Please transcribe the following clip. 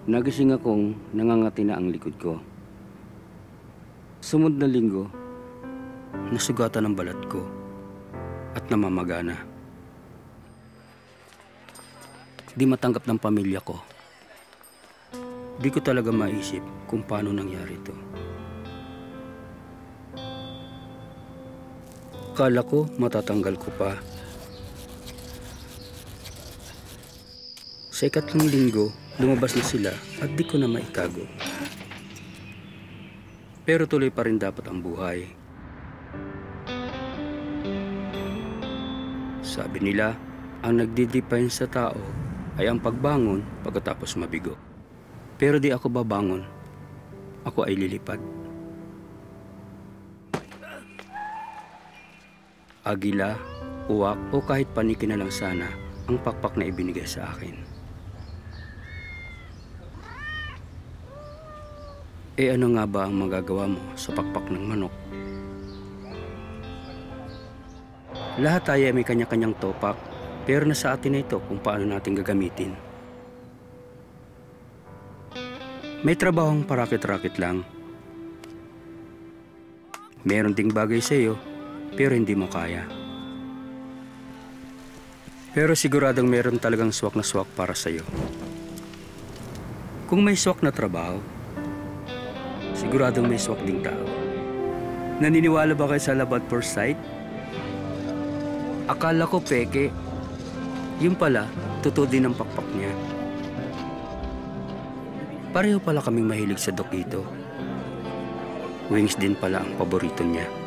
Nagising akong nangangati na ang likod ko. Sumunod na linggo, nasugatan ang balat ko at namamagana. Di matanggap ng pamilya ko. Di ko talaga maisip kung paano nangyari ito. Kala ko matatanggal ko pa. Sa ikatlong linggo, lumabas na sila at di ko na maitago. Pero tuloy pa rin dapat ang buhay. Sabi nila, ang nagdi-define sa tao ay ang pagbangon pagkatapos mabigo. Pero di ako babangon. Ako ay lilipad. Agila, uwak o kahit paniki na lang sana ang pakpak na ibinigay sa akin. Eh ano nga ba ang magagawa mo sa pakpak ng manok? Lahat tayo ay may kanya-kanyang topak, pero nasa atin na ito kung paano natin gagamitin. May trabahong parakit-rakit lang. Meron ding bagay sa iyo, pero hindi mo kaya. Pero siguradong meron talagang swak na swak para sa iyo. Kung may swak na trabaho, siguradong may swak ding tao. Naniniwala ba kayo sa love at first sight? Akala ko peke. Yung pala, totoo din ang pakpak niya. Pareho pala kaming mahilig sa dokito. Wings din pala ang paborito niya.